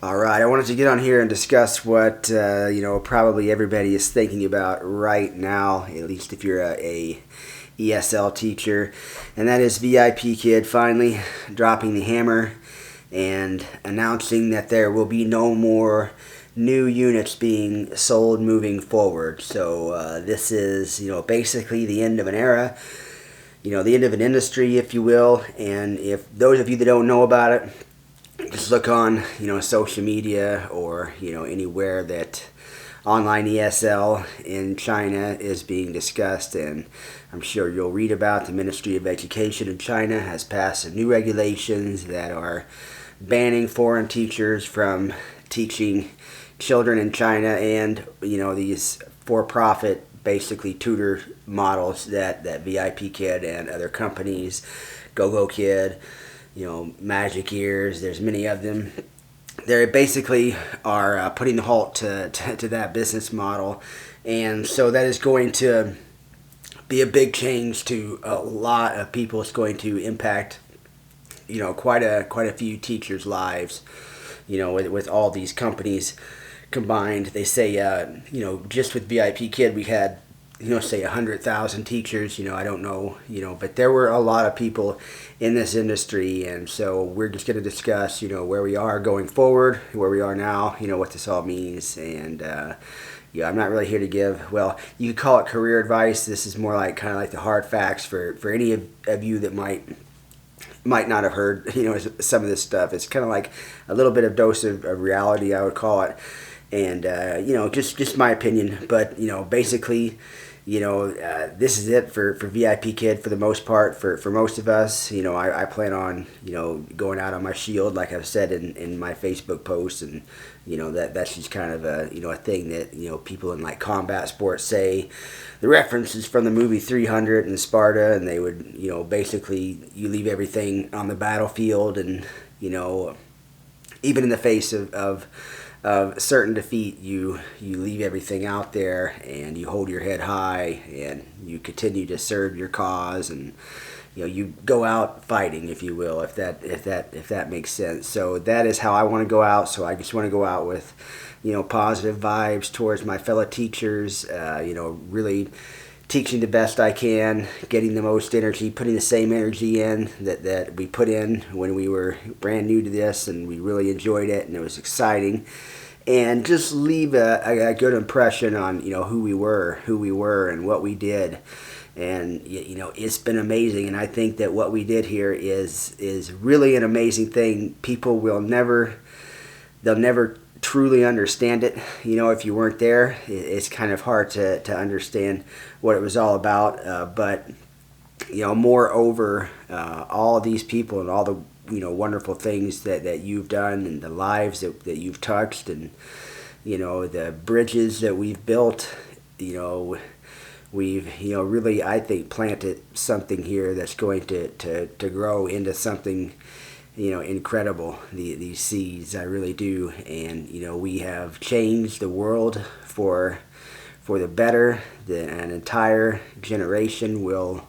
All right, I wanted to get on here and discuss what probably everybody is thinking about right now, at least if you're a ESL teacher, and that is Vipkid finally dropping the hammer and announcing that there will be no more new units being sold moving forward. So this is basically the end of an era, the end of an industry, if you will. And if those of you that don't know about it, just look on social media or anywhere that online ESL in China is being discussed, and I'm sure you'll read about the Ministry of Education in China has passed some new regulations that are banning foreign teachers from teaching children in China, and these for-profit basically tutor models that Vipkid and other companies, Go Kid, Magic Ears, there's many of them. They basically are putting the halt to that business model, and so that is going to be a big change to a lot of people. It's going to impact quite a few teachers' lives. With all these companies combined, they say just with Vipkid we had say 100,000 teachers. I don't know, but there were a lot of people in this industry, and so we're just going to discuss, where we are going forward, where we are now, what this all means, and I'm not really here to give, well, you could call it career advice. This is more like kind of like the hard facts for any of you that might not have heard, some of this stuff. It's kind of like a little bit of dose of reality, I would call it, and just my opinion, but basically. This is it for Vipkid for the most part. For most of us, I plan on going out on my shield, like I've said in my Facebook posts, and that's just kind of a thing that people in like combat sports say. The reference is from the movie 300 and Sparta, and they would basically you leave everything on the battlefield, and even in the face of certain defeat, you leave everything out there and you hold your head high and you continue to serve your cause, and you go out fighting, if you will, if that makes sense. So that is how I want to go out. So I just want to go out with positive vibes towards my fellow teachers. Really teaching the best I can, getting the most energy, putting the same energy in that we put in when we were brand new to this, and we really enjoyed it, and it was exciting. And just leave a good impression on who we were and what we did. And it's been amazing, and I think that what we did here is really an amazing thing. People they'll never truly understand it. If you weren't there, it's kind of hard to understand what it was all about. But moreover, all of these people and all the wonderful things that you've done, and the lives that you've touched, and the bridges that we've built. We've really, I think, planted something here that's going to grow into something incredible. These seeds, I really do. And we have changed the world for the better. An entire generation will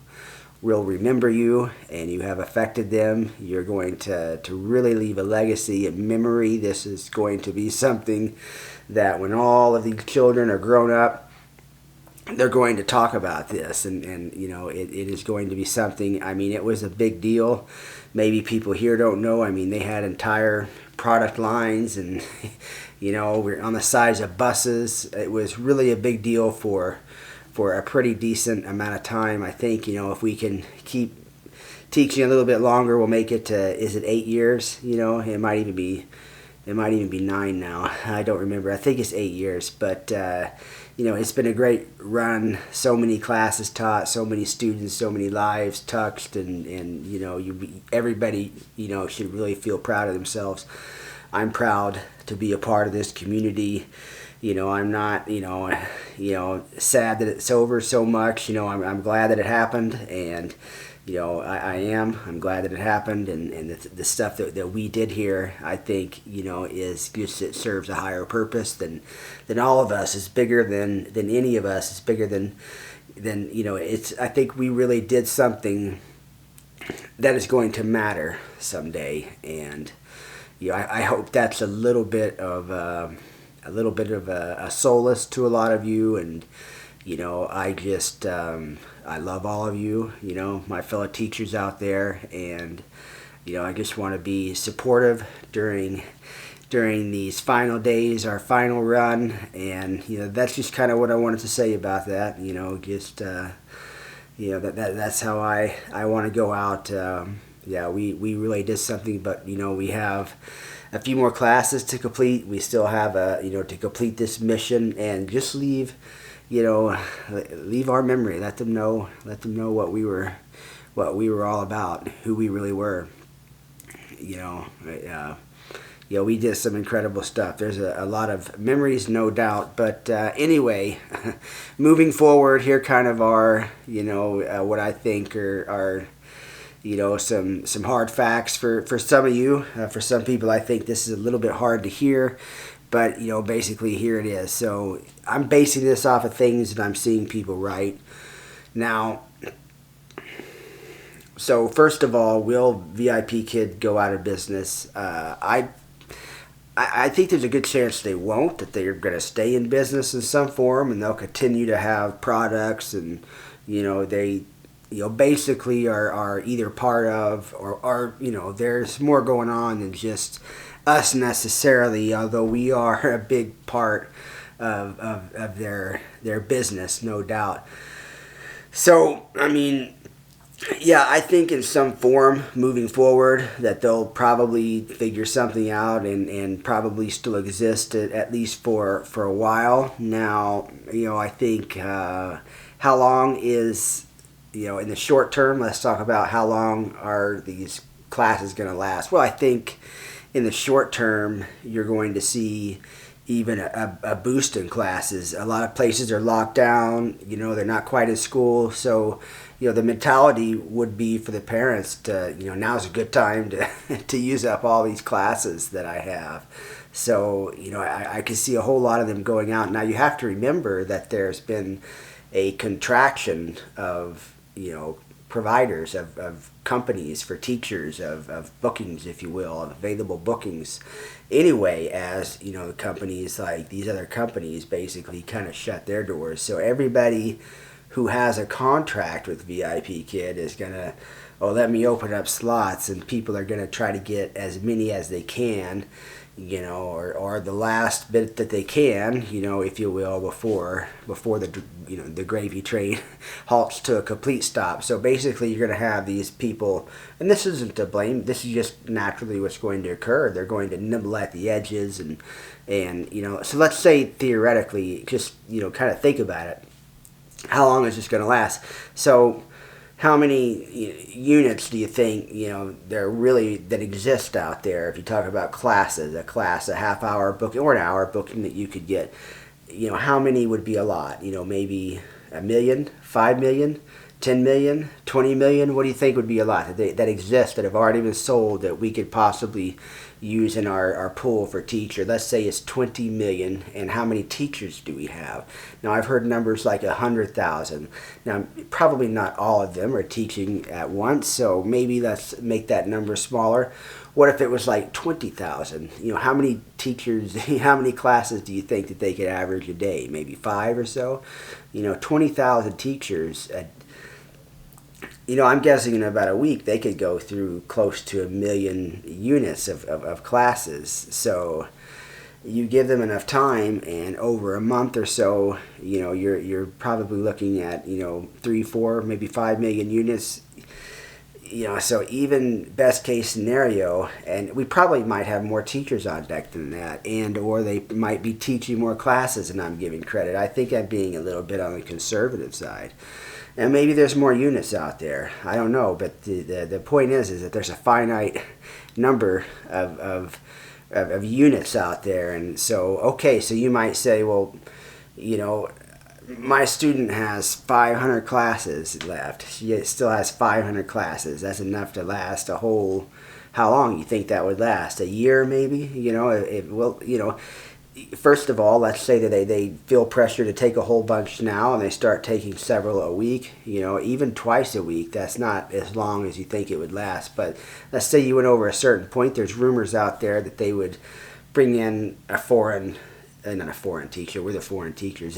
remember you, and you have affected them. You're going to really leave a legacy of memory. This is going to be something that when all of these children are grown up, they're going to talk about this, and it is going to be something. I mean, it was a big deal. Maybe people here don't know. I mean, they had entire product lines, and we're on the size of buses. It was really a big deal for a pretty decent amount of time. I think if we can keep teaching a little bit longer, we'll make it to, is it 8 years? It might even be 9 now. I don't remember. I think it's 8 years, but it's been a great run. So many classes taught, so many students, so many lives touched, and everybody should really feel proud of themselves. I'm proud to be a part of this community. I'm not sad that it's over so much. I'm glad that it happened, and I'm glad that it happened, and the stuff that we did here, I think, is just, it serves a higher purpose than all of us. It's bigger than any of us. It's bigger than it's, I think we really did something that is going to matter someday, and I hope that's a little bit of a solace to a lot of you. And I just I love all of you, my fellow teachers out there. And I just want to be supportive during these final days, our final run. And that's just kind of what I wanted to say about that. Just that's how I want to go out. Yeah, we really did something, but we have a few more classes to complete. We still have to complete this mission and just leave our memory. Let them know what we were all about, who we really were. We did some incredible stuff. There's a lot of memories, no doubt. But anyway, moving forward, here kind of are what I think are some hard facts for some of you. For some people, I think this is a little bit hard to hear, but basically here it is. So I'm basing this off of things that I'm seeing people write now. So first of all, will Vipkid go out of business? I think there's a good chance they won't, that they're going to stay in business in some form, and they'll continue to have products, and they basically are either part of, or there's more going on than just us necessarily, although we are a big part of their business, no doubt. So I mean, yeah, I think in some form moving forward that they'll probably figure something out and probably still exist at least for a while. Now, I think how long is, in the short term, let's talk about how long are these classes going to last. Well, I think in the short term, you're going to see even a boost in classes. A lot of places are locked down, they're not quite in school, so the mentality would be for the parents to, now's a good time to use up all these classes that I have. So, I can see a whole lot of them going out. Now, you have to remember that there's been a contraction of, providers, of companies for teachers, of bookings, if you will, of available bookings. Anyway, as, companies like these other companies basically kind of shut their doors. So everybody who has a contract with Vipkid is going to, let me open up slots, and people are going to try to get as many as they can, or the last bit that they can, if you will, before the gravy train halts to a complete stop. So basically you're going to have these people, and this isn't to blame, this is just naturally what's going to occur. They're going to nibble at the edges, and so let's say theoretically, just, kind of think about it. How long is this going to last? So how many units do you think there really that exist out there? If you talk about classes, a half-hour booking or an hour booking that you could get, how many would be a lot? Maybe 1 million, 5 million, 10 million, 20 million. What do you think would be a lot that exist, that have already been sold, that we could possibly use in our pool for teacher? Let's say it's 20 million, and how many teachers do we have? Now, I've heard numbers like 100,000. Now, probably not all of them are teaching at once, so maybe let's make that number smaller. What if it was like 20,000? How many teachers, how many classes do you think that they could average a day? Maybe 5 or so? 20,000 teachers. I'm guessing in about a week they could go through close to 1 million units of classes. So you give them enough time, and over a month or so, you're probably looking at 3, 4, maybe 5 million units. So even best case scenario, and we probably might have more teachers on deck than that, and or they might be teaching more classes than I'm giving credit. I think I'm being a little bit on the conservative side. And maybe there's more units out there. I don't know, but the point is that there's a finite number of units out there. And so, okay, so you might say, well, my student has 500 classes left. She still has 500 classes. That's enough to last a whole, how long you think that would last? A year maybe? first of all, let's say that they feel pressure to take a whole bunch now and they start taking several a week, even twice a week. That's not as long as you think it would last. But let's say you went over a certain point. There's rumors out there that they would bring in a foreign, not a foreign teacher, we're the foreign teachers.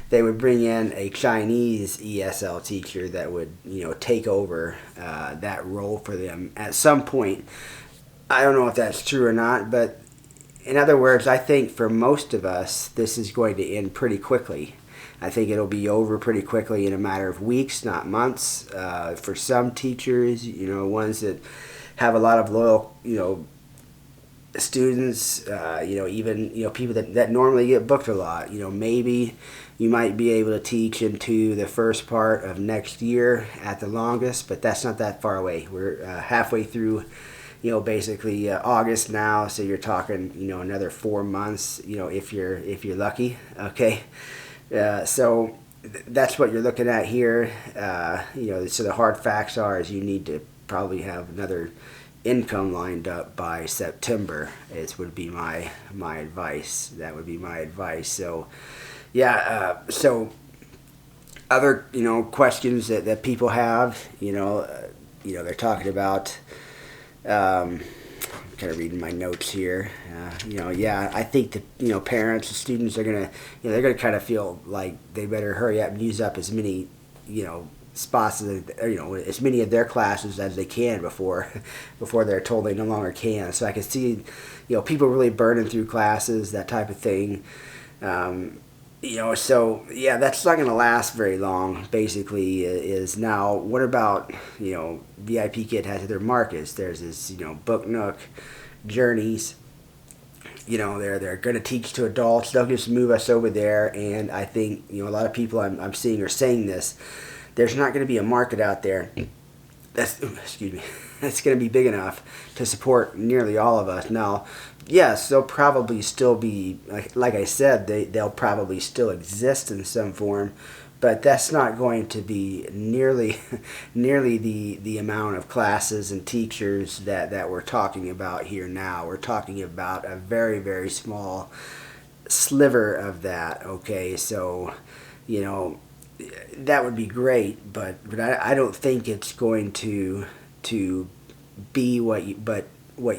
They would bring in a Chinese ESL teacher that would, take over that role for them at some point. I don't know if that's true or not, but in other words, I think for most of us, this is going to end pretty quickly. I think it'll be over pretty quickly in a matter of weeks, not months. For some teachers, ones that have a lot of loyal, students, even, people that normally get booked a lot, maybe you might be able to teach into the first part of next year at the longest, but that's not that far away. We're halfway through basically August now, so you're talking, another 4 months, if you're lucky. Okay, so that's what you're looking at here. So the hard facts are is you need to probably have another income lined up by September. Would be my advice. That would be my advice. So, yeah. So other questions that people have. They're talking about. I'm kind of reading my notes here. I think that parents and students are gonna they're gonna kind of feel like they better hurry up and use up as many spots as many of their classes as they can before they're told they no longer can. So I can see people really burning through classes, that type of thing. So yeah, that's not going to last very long. Basically, is now what about VIP Kid has other markets. There's this Book Nook, Journeys. They're going to teach to adults. They'll just move us over there, and I think a lot of people I'm seeing are saying this. There's not going to be a market out there that's going to be big enough to support nearly all of us. Now, yes, they'll probably still be, like I said, they'll probably still exist in some form, but that's not going to be nearly the amount of classes and teachers that we're talking about here now. We're talking about a very, very small sliver of that, okay? So, that would be great, but I don't think it's going to be what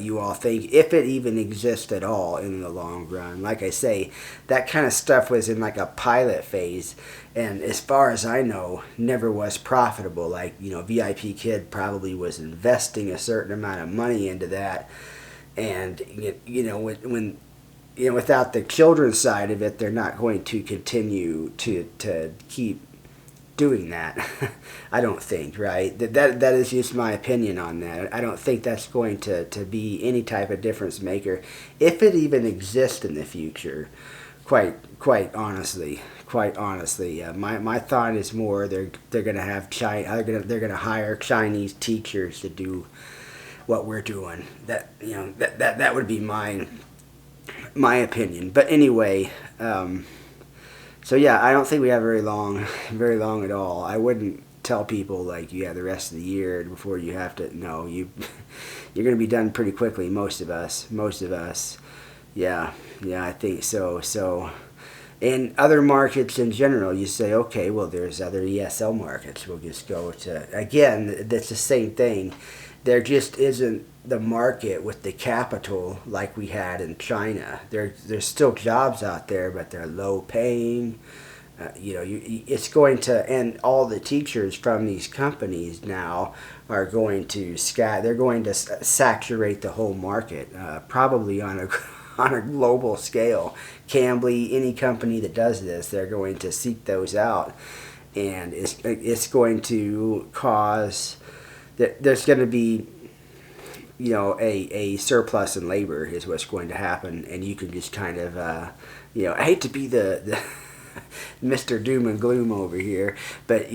you all think, if it even exists at all in the long run. Like I say, that kind of stuff was in like a pilot phase, and as far as I know, never was profitable. Like VIP Kid probably was investing a certain amount of money into that, and when without the children's side of it, they're not going to continue to keep doing that. I don't think, right? That is just my opinion on that. I don't think that's going to be any type of difference maker, if it even exists in the future. Quite honestly, my thought is more they're going to have they're going to hire Chinese teachers to do what we're doing. That would be my opinion. But anyway. So yeah, I don't think we have very long at all. I wouldn't tell people like you have the rest of the year before you have to. No, you're going to be done pretty quickly. Most of us. Yeah, I think so. So, in other markets in general, you say, okay, well, there's other ESL markets. We'll just go to, again, that's the same thing. There just isn't the market with the capital like we had in China. There's still jobs out there, but they're low paying. It's going to, and all the teachers from these companies now are going to they're going to saturate the whole market, probably on a on a global scale. Cambly, any company that does this, they're going to seek those out, and it's going to cause that there's going to be a surplus in labor is what's going to happen, and you can just kind of I hate to be the Mr. Doom and Gloom over here, but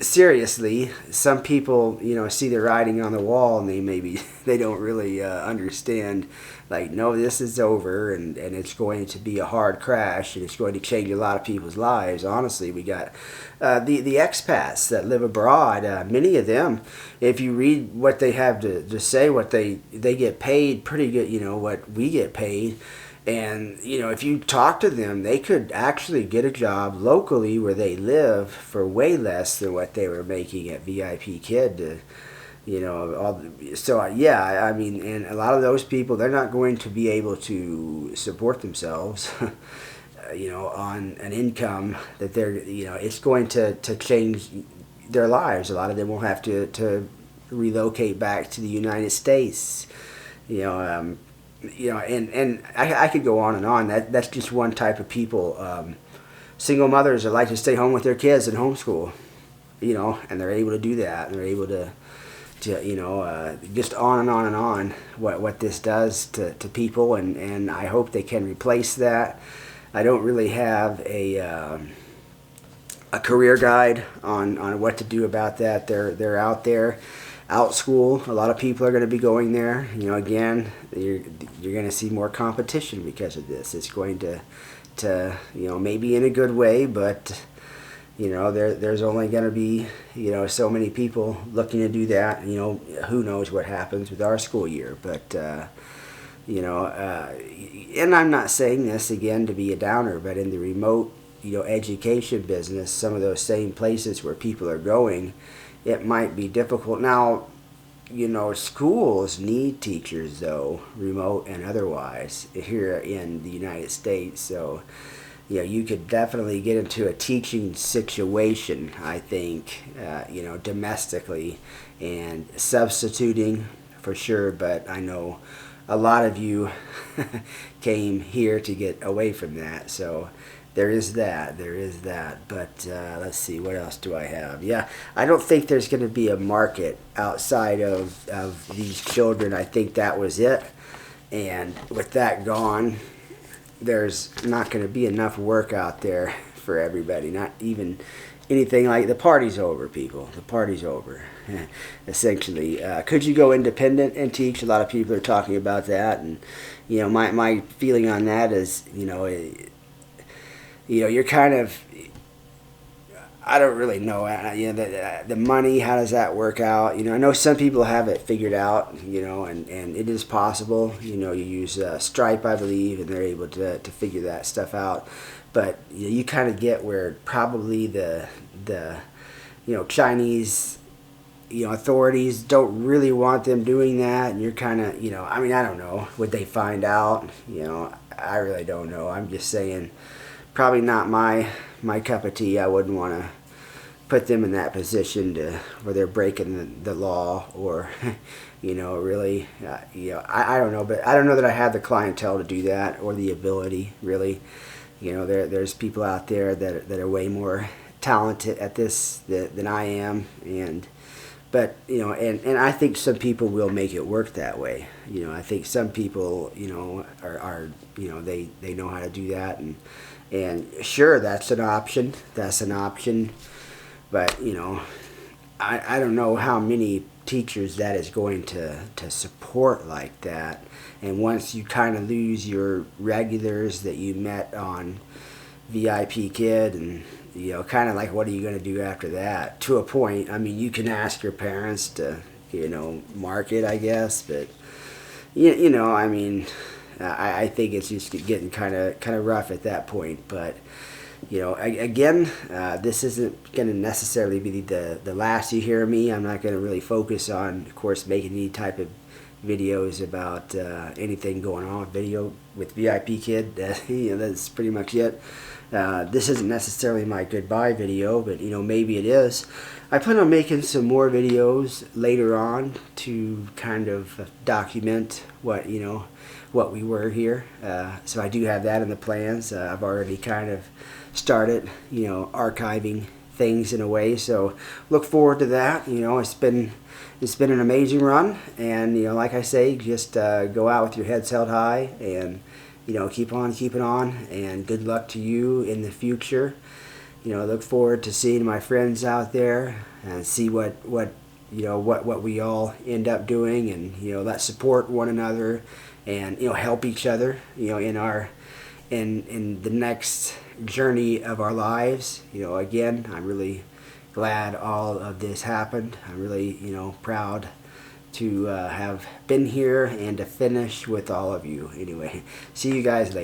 seriously, some people see the writing on the wall, and they don't really understand like, no, this is over, and it's going to be a hard crash, and it's going to change a lot of people's lives. Honestly, we got the expats that live abroad. Many of them, if you read what they have to say, what they get paid pretty good. What we get paid. And, if you talk to them, they could actually get a job locally where they live for way less than what they were making at VIP Kid. Yeah, I mean, and a lot of those people, they're not going to be able to support themselves, on an income that it's going to change their lives. A lot of them will have to relocate back to the United States, and I could go on and on. That's just one type of people. Single mothers that like to stay home with their kids and homeschool, and they're able to do that. And they're able to just on and on and on. What this does to people, and I hope they can replace that. I don't really have a career guide on what to do about that. They're out there. Out school, a lot of people are going to be going there. Again, you're going to see more competition because of this. It's going to maybe in a good way, but there's only going to be so many people looking to do that. Who knows what happens with our school year, but and I'm not saying this again to be a downer, but in the remote education business, some of those same places where people are going, it might be difficult. Now, schools need teachers, though, remote and otherwise, here in the United States. So, you could definitely get into a teaching situation, I think, domestically, and substituting for sure. But I know a lot of you came here to get away from that. So, there is that. But let's see, what else do I have? Yeah, I don't think there's going to be a market outside of these children. I think that was it. And with that gone, there's not going to be enough work out there for everybody. Not even anything like the party's over, people. The party's over, essentially. Could you go independent and teach? A lot of people are talking about that. And, my feeling on that is, you're kind of, I don't really know. The money, how does that work out? I know some people have it figured out, and it is possible. You use Stripe, I believe, and they're able to figure that stuff out. But you kind of get where probably the Chinese authorities don't really want them doing that, and you're kind of I don't know. Would they find out? I really don't know. I'm just saying. Probably not my cup of tea. I wouldn't want to put them in that position where they're breaking the law or, really, I don't know. But I don't know that I have the clientele to do that or the ability, really. There's people out there that are way more talented at this than I am. But and I think some people will make it work that way. I think some people, are they know how to do that, and sure, that's an option. But I don't know how many teachers that is going to support like that. And once you kind of lose your regulars that you met on VIP Kid, and kind of like, what are you going to do after that? To a point. I mean, you can ask your parents to mark it, I guess, but I think it's just getting kind of rough at that point. But again, this isn't going to necessarily be the last you hear of me. I'm not going to really focus on, of course, making any type of videos about anything going on with VIP Kid. That's pretty much it. This isn't necessarily my goodbye video, but maybe it is. I plan on making some more videos later on to kind of document what we were here. So I do have that in the plans. I've already kind of started archiving things in a way. So look forward to that. It's been an amazing run, and like I say, just go out with your heads held high, and keep on keeping on, and good luck to you in the future. Look forward to seeing my friends out there and see what we all end up doing, and let's support one another and help each other in the next journey of our lives. Again, I'm really glad all of this happened. I'm really proud to have been here and to finish with all of you. Anyway, see you guys later.